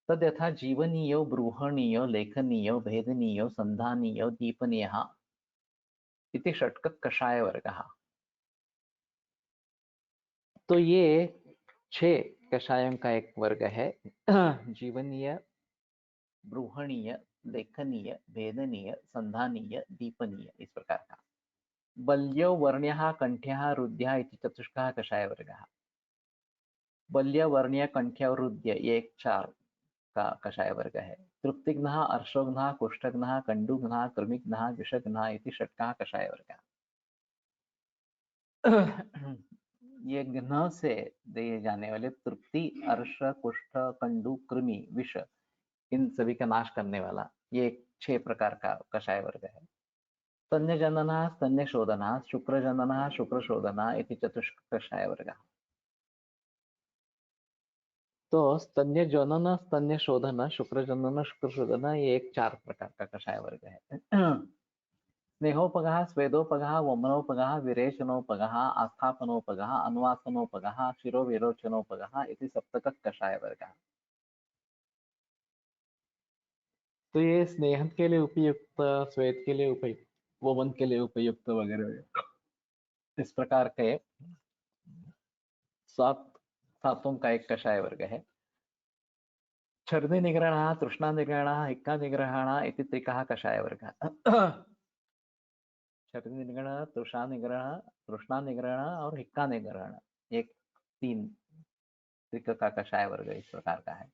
तद यथा जीवनीय ब्रूहणीय लेखनीय भेदनीय संधानीय दीपनीय इति षट्क कषाय वर्गः। तो ये 6 कषायों का एक वर्ग है। जीवनीय, ब्रूहणीय, लेखनीय, भेदनीय, संधानीय, दीपनीय इस प्रकार का। बल्यो वर्ण्यः कंठ्यः रुद्यः इति चतुष्कः कषाय वर्गः। बल्य, वर्ण्य, कंठ्य और रुद्य ये एक 4 का कषाय वर्ग है। तृप्तिघ्नः, अर्शोघ्नः, कुष्ठघ्नः, कंडुघ्नः, कृमिघ्नः, विषघ्नः इति षट्कः कषाय वर्गः। ये घ्न से दिए जाने वाले तृप्ति, अर्श, कुष्ठ, कंडु, कृमि, विष, इन सभी का नाश करने वाला ये 6 प्रकार का कषाय वर्ग है। स्तन्य जनना, स्तन्य शोधना, शुक्र जनना, शुक्र शोधना इति चतुष्क कषाय वर्ग। तो स्तन्य जनन, स्तन्य शोधन, शुक्र जनन, शुक्र शोधन ये एक 4 प्रकार का कषाय वर्ग है। स्नेहोपगः, स्वेदोपगः, वमनोपगः, विरेचनोपगः, आस्थापनोपगः, अनुवासनोपगः, शिरोविरोचनोपगः इति सप्तकः कषाय वर्गः। तो ये स्नेहन के लिए उपयुक्त, श्वेत के लिए उपयुक्त, वमन के लिए उपयुक्त वगैरह इस प्रकार के सात सातों का एक कषाय वर्ग है। छर्दि निग्रहणः, तृष्णा निग्रहणः, हिक्का निग्रहणः इति त्रिकः कषाय वर्गः। छर्दि निग्रहण, तृष्णा निग्रहण और हिक्का निग्रहण, एक तीन त्रिक का कषाय वर्ग इस प्रकार का है।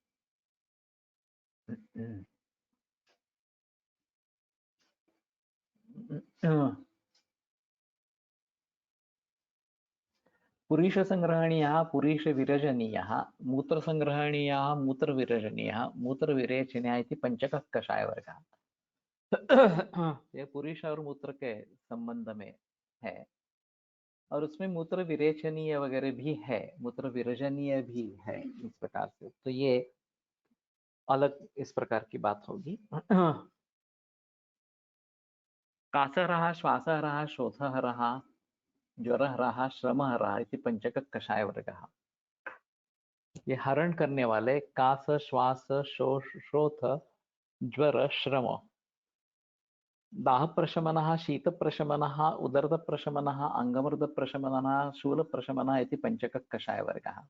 पुरीश संग्रहणीयः, पुरीश विरजनीयः, मूत्र संग्रहणीयः, मूत्र विरजनीयः, मूत्र विरेचनीयः इति पंचकः कषाय वर्गः। ये पुरुष और मूत्र के संबंध में है और उसमें मूत्र विरेचनीय वगैरह भी है, मूत्र विरजनीय भी है इस प्रकार से। तो ये अलग इस प्रकार की बात होगी। कासहरः, श्वासहरः, शोथहरः, ज्वरहरः, श्रमहरः इति पंचकः कषाय वर्गः। ये हरण करने वाले कास, श्वास, शोथ, ज्वर, श्रम, दाह प्रशमनः, शीत प्रशमनः, उदर प्रशमनः, अंगमृत प्रशमनः, शूल प्रशमनः इति पंचकः कषाय वर्गः।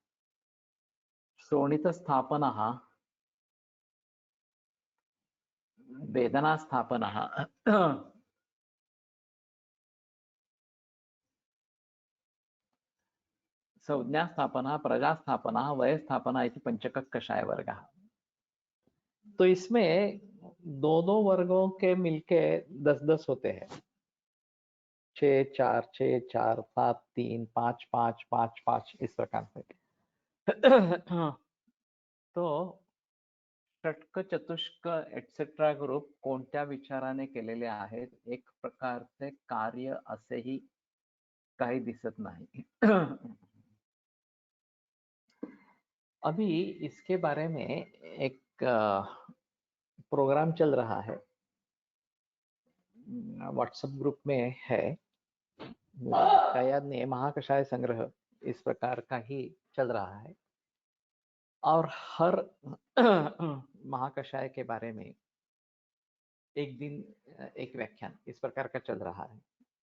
शोणित स्थापनः, वेदना स्थापनः, संज्ञा स्थापना, प्रजा स्थापना, वय स्थापना इति पंचकः कषाय वर्गः। तो इसमें दोनों वर्गों के मिलके 10-10 होते हैं। 6-4, 6-4, 7-3, 5-5, 5-5 इस प्रकार से। तो षटक, चतुष्क एटसेट्रा ग्रुप कोणत्या विचाराने केलेले आहेत, एक प्रकारचे कार्य असेही काही दिसत नाही। अभी इसके बारे में एक प्रोग्राम चल रहा है, व्हाट्सएप ग्रुप में है, का याद नहीं है, महाकषाय संग्रह इस प्रकार का ही चल रहा है और हर महाकषाय के बारे में एक दिन एक व्याख्यान इस प्रकार का चल रहा है।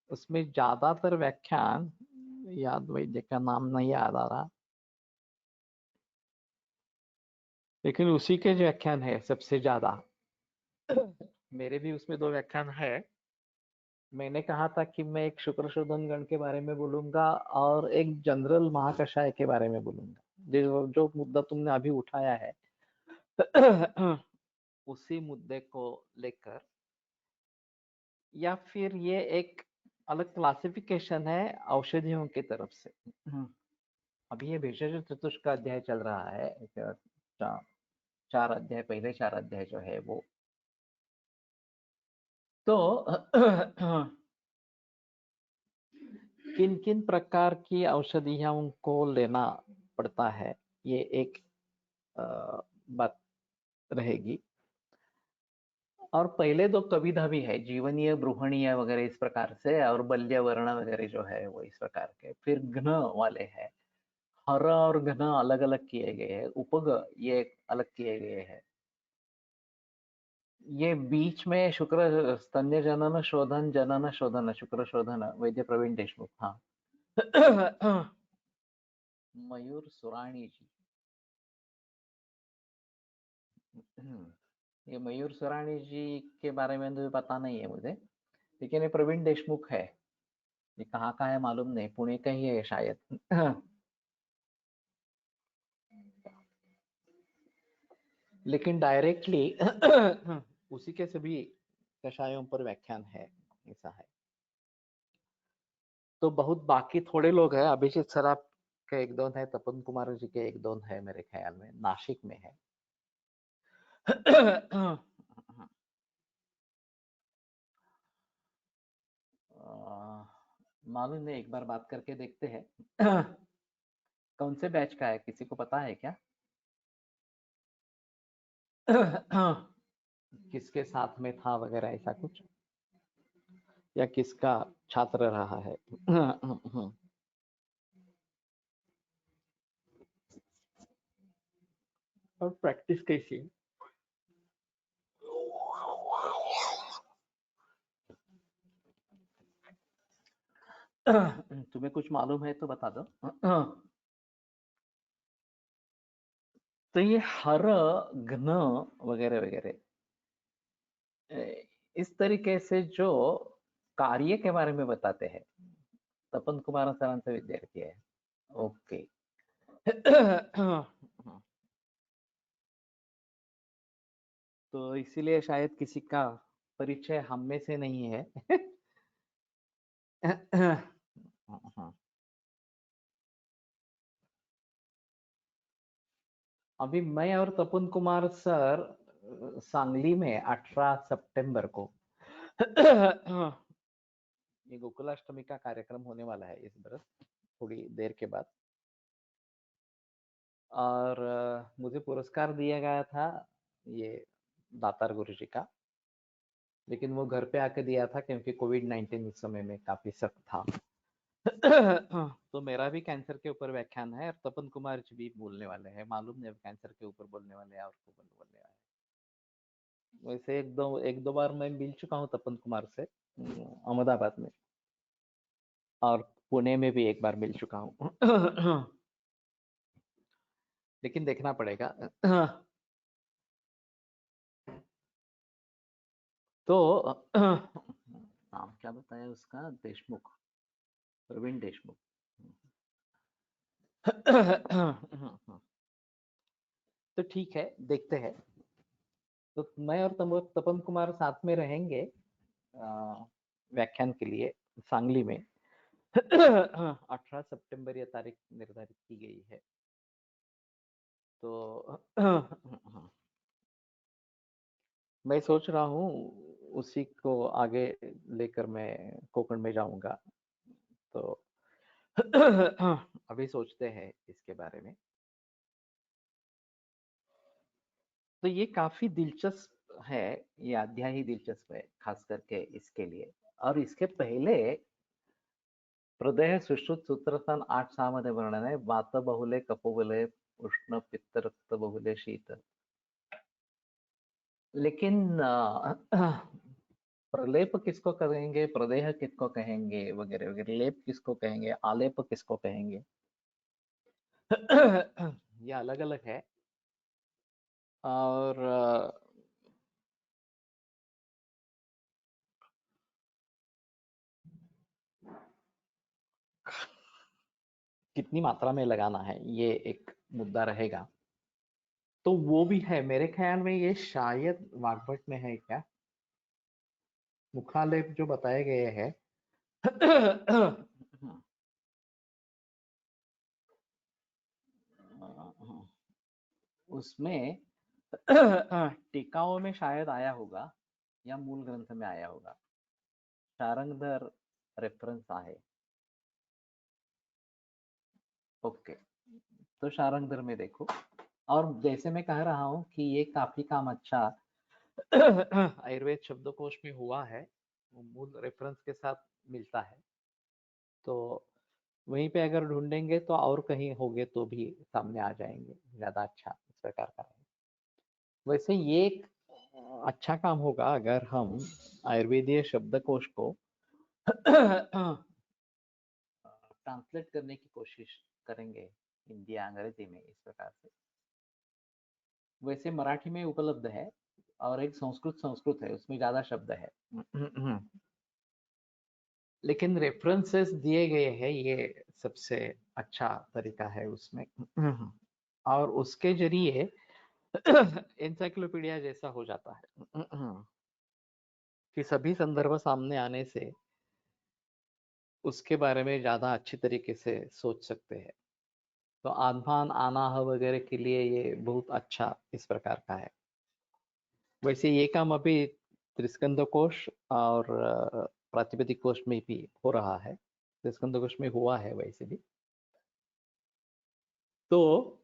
उसमें ज्यादातर व्याख्यान, याद वैद्य का नाम नहीं याद आ रहा, लेकिन उसी के जो व्याख्यान है सबसे ज्यादा। मेरे भी उसमें 2 व्याख्यान है। मैंने कहा था कि मैं एक शुक्र शोधन गण के बारे में बोलूंगा और एक जनरल महाकषाय के बारे में बोलूंगा, जो मुद्दा तुमने अभी उठाया है उसी मुद्दे को लेकर, या फिर ये एक अलग क्लासिफिकेशन है औषधियों की तरफ से। अभी ये भेषज चतुष्क का अध्याय चल रहा है, 4 अध्याय, पहले 4 अध्याय जो है वो। तो किन किन प्रकार की औषधियों को लेना पड़ता है, ये एक बात रहेगी। और पहले 2 कविधा भी है, जीवनीय, बृहणीय वगैरह इस प्रकार से, और बल्य वर्ण वगैरह जो है वो इस प्रकार के। फिर घ्न वाले हैं, हर और घ्न अलग अलग किए गए हैं, उपग ये अलग किए गए हैं। ये बीच में शुक्र स्तन्य जनन शोधन शुक्र शोधन वैद्य प्रवीण देशमुख, हाँ। मयूर सुराणी जी, ये मयूर सुराणी जी के बारे में तो पता नहीं है मुझे, लेकिन ये प्रवीण देशमुख है। ये कहाँ का है मालूम नहीं, पुणे का ही है शायद। लेकिन डायरेक्टली उसी के सभी कषायों पर व्याख्यान है, ऐसा है। तो बहुत बाकी थोड़े लोग हैं, अभिजीत सराफ के 1-2 है, तपन कुमार जी के 1-2 है मेरे ख्याल में, नासिक में है। मालूम नहीं, एक बार बात करके देखते हैं। कौन से बैच का है, किसी को पता है क्या? किसके साथ में था वगैरह ऐसा कुछ, या किसका छात्र रहा है? और प्रैक्टिस कैसी है? तुम्हें कुछ मालूम है तो बता दो। तो ये हर, घ्न वगैरह वगैरह, इस तरीके से जो कार्य के बारे में बताते हैं, तपन कुमार सरांचे विद्यार्थी है। ओके। तो इसीलिए शायद किसी का परिचय हम में से नहीं है। अभी मैं और तपन कुमार सर सांगली में 18 सितंबर को ये गोकुलाष्टमी का कार्यक्रम होने वाला है इस बरस, थोड़ी देर के बाद। और मुझे पुरस्कार दिया गया था ये दातार गुरु जी का, लेकिन वो घर पे आके दिया था क्योंकि कोविड-19 उस समय में काफी सख्त था। तो मेरा भी कैंसर के ऊपर व्याख्यान है और तपन कुमार जी भी बोलने वाले हैं, मालूम नहीं अब कैंसर के ऊपर बोलने वाले हैं और को बोलने वाले हैं। वैसे एक दो बार मैं मिल चुका हूँ तपन कुमार से, अहमदाबाद में, और पुणे में भी एक बार मिल चुका हूँ। लेकिन देखना पड़ेगा। तो नाम क्या बताया उसका, देशमुख, प्रवीण देशमुख। तो ठीक है, देखते हैं। तो मैं और तपन कुमार साथ में रहेंगे व्याख्यान के लिए सांगली में। 18 सितंबर ये तारीख निर्धारित की गई है। तो मैं सोच रहा हूँ उसी को आगे लेकर मैं कोकण में जाऊंगा। तो अभी सोचते हैं इसके बारे में। तो ये काफी दिलचस्प है, ये अध्याय ही दिलचस्प है खास करके इसके लिए। और इसके पहले हृदय सुश्रुत सूत्रस्थान 8-6 मध्ये वर्णन आहे, वात बहुले कफोबले उष्ण पित्त रक्त बहुले शीत। लेकिन प्रलेप किसको कहेंगे, प्रदेह किसको कहेंगे, वगैरह वगैरह, लेप किसको कहेंगे, आलेप किसको कहेंगे, ये अलग अलग है। और कितनी मात्रा में लगाना है ये एक मुद्दा रहेगा। तो वो भी है मेरे ख्याल में, ये शायद वाग्भट में है क्या, मुखालेप जो बताए गए हैं। उसमें टीकाओं में शायद आया होगा या मूल ग्रंथ में आया होगा, शारंगधर रेफरेंस आहे। ओके, तो शारंगधर में देखो। और जैसे मैं कह रहा हूँ कि ये काफी काम अच्छा आयुर्वेद शब्दकोश में हुआ है, वो मूल रेफरेंस के साथ मिलता है। तो वहीं पे अगर ढूंढेंगे तो और कहीं होंगे तो भी सामने आ जाएंगे, ज्यादा अच्छा इस प्रकार का है। वैसे ये एक अच्छा काम होगा अगर हम आयुर्वेदीय शब्दकोश को ट्रांसलेट करने की कोशिश करेंगे हिंदी या अंग्रेजी में इस प्रकार से। वैसे मराठी में उपलब्ध है और एक संस्कृत संस्कृत है, उसमें ज्यादा शब्द है। लेकिन रेफरेंसेस दिए गए हैं, ये सबसे अच्छा तरीका है उसमें। और उसके जरिए एनसाइक्लोपीडिया जैसा हो जाता है कि सभी संदर्भ सामने आने से उसके बारे में ज्यादा अच्छी तरीके से सोच सकते हैं। तो आत्मान आनाह वगैरह के लिए ये बहुत अच्छा इस प्रकार का है। वैसे ये काम अभी त्रिस्कंद कोश और प्रातिपदिक कोश में भी हो रहा है, त्रिस्कंद कोश में हुआ है वैसे भी। तो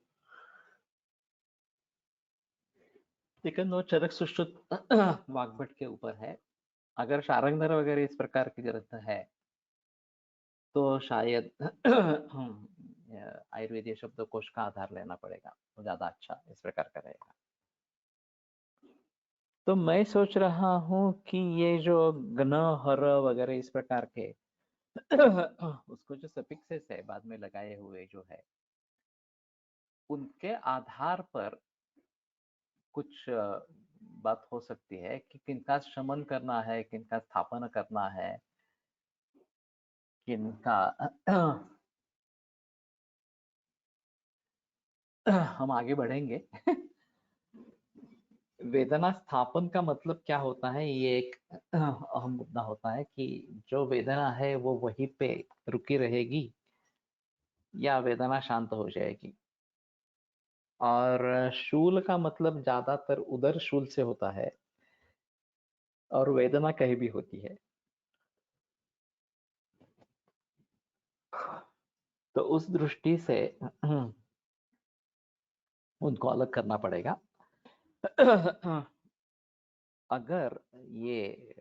लेकिन वो चरक सुश्रुत वाग्भट के ऊपर है। अगर शारंगधर वगैरह इस प्रकार की ग्रंथ है तो शायद आयुर्वेदीय शब्दकोश का आधार लेना पड़ेगा, वो ज्यादा अच्छा इस प्रकार का रहेगा। तो मैं सोच रहा हूँ कि ये जो गण हर वगैरह इस प्रकार के उसको जो सफिक्सेस है बाद में लगाए हुए जो है, उनके आधार पर कुछ बात हो सकती है कि किनका शमन करना है, किनका स्थापना करना है, किनका हम आगे बढ़ेंगे। वेदना स्थापन का मतलब क्या होता है, ये एक अहम मुद्दा होता है कि जो वेदना है वो वहीं पे रुकी रहेगी या वेदना शांत हो जाएगी। और शूल का मतलब ज्यादातर उदर शूल से होता है और वेदना कहीं भी होती है। तो उस दृष्टि से उनको अलग करना पड़ेगा। अगर ये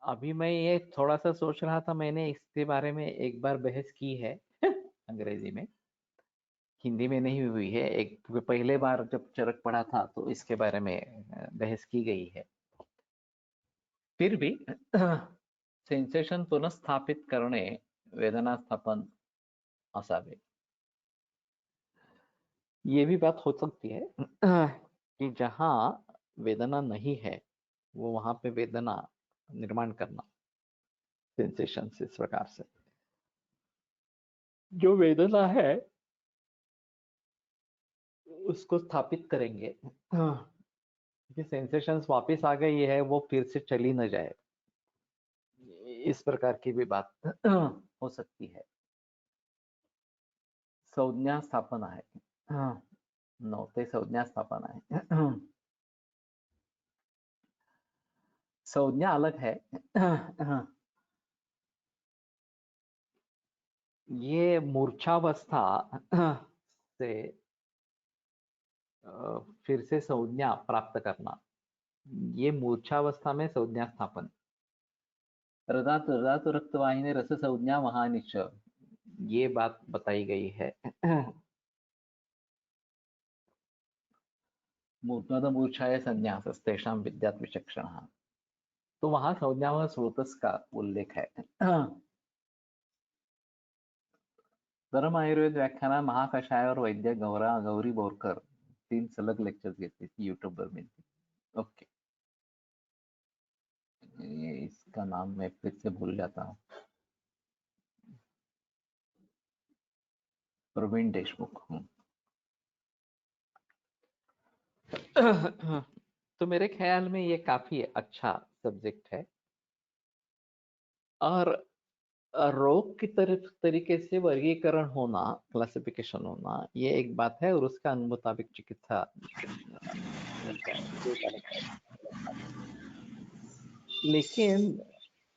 अभी मैं ये थोड़ा सा सोच रहा था, मैंने इसके बारे में एक बार बहस की है अंग्रेजी में, हिंदी में नहीं हुई है। एक पहले बार जब चरक पढ़ा था तो इसके बारे में बहस की गई है। फिर भी सेन्सेशन पुनഃस्थापित करणे वेदना स्थापन असावे, ये भी बात हो सकती है कि जहां वेदना नहीं है वो वहां पे वेदना निर्माण करना, सेंसेशन इस प्रकार से जो वेदना है उसको स्थापित करेंगे कि सेंसेशंस वापस आ गई है, वो फिर से चली न जाए, इस प्रकार की भी बात हो सकती है। संज्ञा स्थापना है, 9 ते संज्ञा स्थापना है। संज्ञा अलग है। ये मूर्छावस्था से फिर से संज्ञा प्राप्त करना, ये मूर्छावस्था में संज्ञा स्थापन। हृदय रक्तवाहिनी रस संज्ञा महानिच, ये बात बताई गई है। मूर्धन्य मूर्छाया संन्यास तेषां विद्यात् विचक्षणः, तो वहां संज्ञा व स्रोतस का उल्लेख है। धर्म आयुर्वेद व्याख्यान महाकषाय और वैद्य गौरी बोरकर 3 सलग लेक्चर्स घेतली थी यूट्यूब वर मिळते। ओके, ये इसका नाम मैं फिर से भूल जाता हूँ, प्रवीण देशमुख। तो मेरे ख्याल में ये काफी अच्छा सब्जेक्ट है और रोग की तरफ तरीके से वर्गीकरण होना, क्लासिफिकेशन होना, ये एक बात है और उसका मुताबिक चिकित्सा लेकिन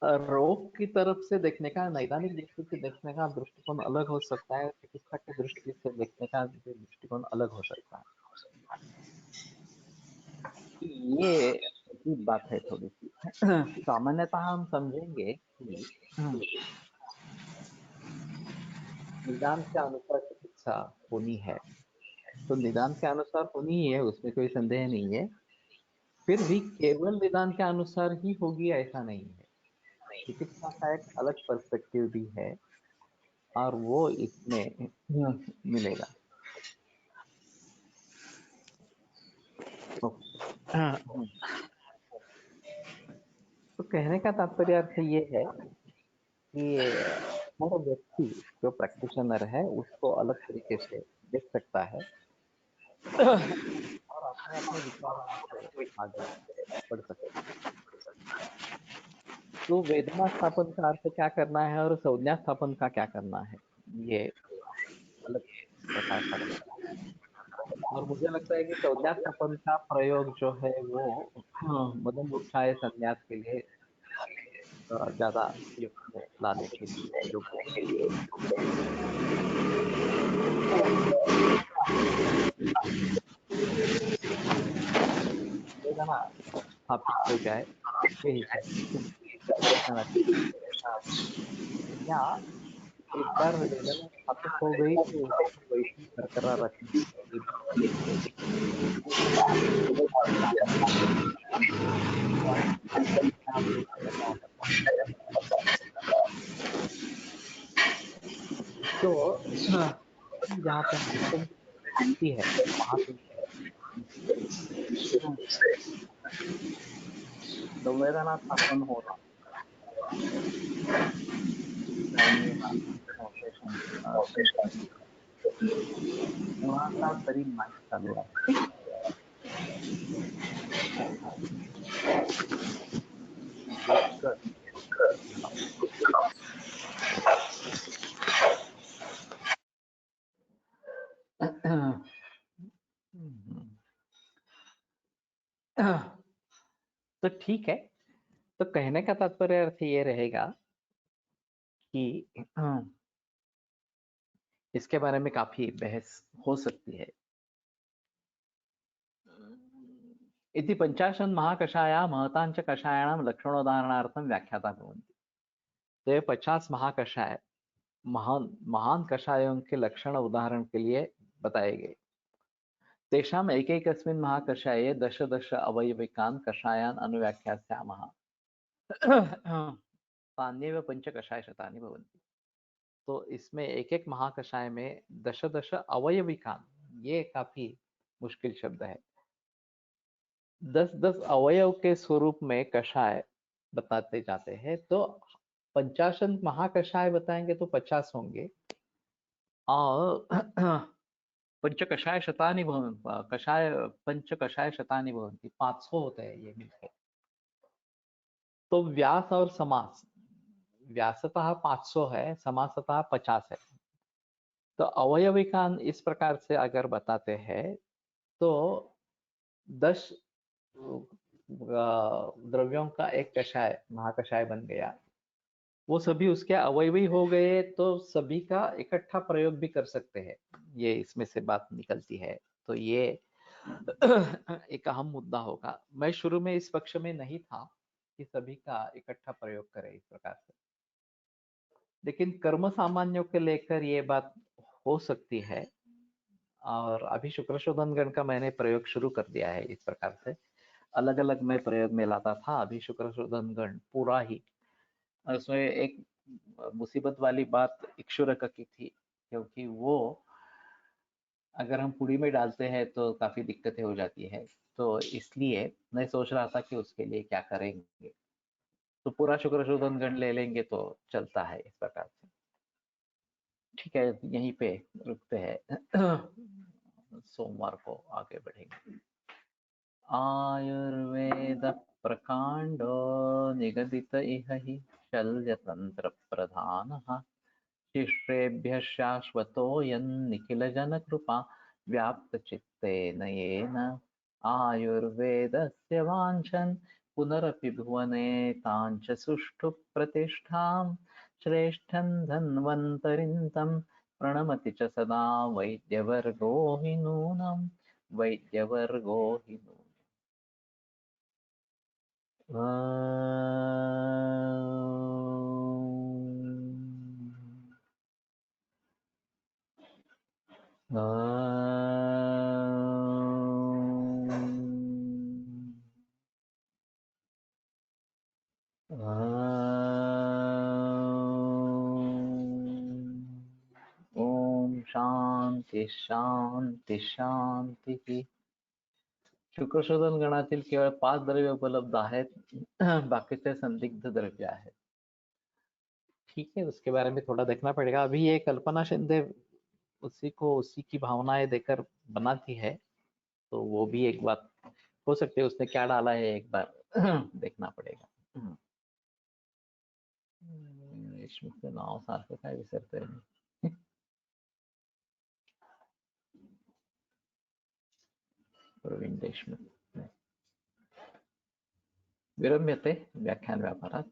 रोग की तरफ से देखने का, नैदानिक दृष्टि से देखने का दृष्टिकोण अलग हो सकता है, चिकित्सा की दृष्टि से देखने का दृष्टिकोण अलग हो सकता है। ये अजीब बात है थोड़ी सी। सामान्यतः हम समझेंगे कि निदान के अनुसार चिकित्सा होनी है, तो निदान के अनुसार होनी ही है, उसमें कोई संदेह नहीं है। फिर भी केवल निदान के अनुसार ही होगी ऐसा नहीं है, चिकित्सा का एक अलग पर्सपेक्टिव भी है और वो इसमें मिलेगा। तो कहने का तात्पर्य अर्थ ये है कि हर व्यक्ति जो प्रैक्टिशनर है उसको अलग तरीके से देख सकता है और अपने अपने विचारों से आगे बढ़ सकता है। तो वेदना स्थापन का अर्थ क्या करना है और संज्ञा स्थापन का क्या करना है, ये अलग प्रकार का रहता है। और मुझे लगता है कि संज्ञा स्थापन का प्रयोग जो है वो मदन मूर्छाए संन्यास के लिए ज्यादा उपयुक्त है, लाने के लिए योग्य है। वेदना स्थापित हो जाए इसके हिसाब से देखना चाहिए, या एक बार वेदना स्थापित हो गई तो उसको वैसे ही बरकरार रखने की तो जहाँ पे मिलती है वहां से संवेदना स्थापन होना चाहिए ना, मुळाचा तरी माहीत चालू आहे. देखकर तो ठीक है. तो कहने का तात्पर्य अर्थ ये रहेगा कि इसके बारे में काफी बहस हो सकती है. इति 50 महाकषाया महतांच कषायाणाम लक्षणोदाहरणार्थम व्याख्याता भवन्ति. तो ये 50 महाकषाय महान महान कषायों के लक्षण उदाहरण के लिए बताए गए. तेषाम एकैकस्मिन् महाकषाये दश दश अवयविकान् कषायान् अनुव्याख्यास्यामः. तान्येव पंचकषायशतानि भवन्ति. तो इसमें एक एक महाकषाय में दश दश अवयविकान, ये काफी मुश्किल शब्द है. 10-10 अवयव के स्वरूप में कषाय बताते जाते हैं. तो 50 महाकषाय बताएंगे तो 50 होंगे और पंचकषाय शतानि भवन्ति 500 होते हैं ये मिलकर. तो व्यास और समास, व्यासतः 500 है, समासतः 50 है. तो अवयविकान इस प्रकार से अगर बताते हैं तो 10 द्रव्यों का एक कषाय महाकषाय बन गया. वो सभी उसके अवयवी हो गए तो सभी का इकट्ठा प्रयोग भी कर सकते हैं, ये इसमें से बात निकलती है. तो ये एक अहम मुद्दा होगा. मैं शुरू में इस पक्ष में नहीं था कि सभी का इकट्ठा प्रयोग करें इस प्रकार से, लेकिन कर्म सामान्यों के लेकर ये बात हो सकती है. और अभी शुक्रशोधन गण का मैंने प्रयोग शुरू कर दिया है. इस प्रकार से अलग अलग मैं प्रयोग में लाता था. अभी शुक्रशोधन गण पूरा ही, उसमें एक मुसीबत वाली बात इक्षुरक की थी, क्योंकि वो अगर हम पुड़ी में डालते हैं तो काफी दिक्कतें हो जाती है. तो इसलिए मैं सोच रहा था कि उसके लिए क्या करेंगे. तो पूरा शुक्रशोधन गण ले लेंगे तो चलता है इस प्रकार से. ठीक है, यहीं पे रुकते हैं. सोमवार को आगे बढ़ेंगे. आयुर्वेद प्रकांडो निगदित इह हि शल्यतंत्र प्रधानः. शिष्येभ्यः शाश्वतोऽयन्निखिलजनकृपा व्याप्तचित्तेन येन. आयुर्वेदस्य वाञ्छन् पुनरपि भुवने ताञ्च सुष्ठु प्रतिष्ठां. श्रेष्ठं धन्वन्तरिं तं प्रणमति च सदा वैद्यवर्गो हि नूनं. वैद्यवर्गो हि नूनम्. ओम शांति शांति शांति. शुक्रशोधन गणातील केवळ 5 द्रव्य उपलब्ध आहेत. बाकीचे संदिग्ध द्रव्य आहेत. ठीक है, उसके बारे में थोड़ा देखना पड़ेगा. अभी ये कल्पना शिंदे उसी को उसी की भावनाएं देकर बनाती है, तो वो भी एक बात हो सकती है. उसने क्या डाला है एक बार देखना पड़ेगा. देशमुखचं नाव सारखं काय विसरतोय मी. प्रवीण देशमुख. विरम्यते व्याख्यान व्यापारात.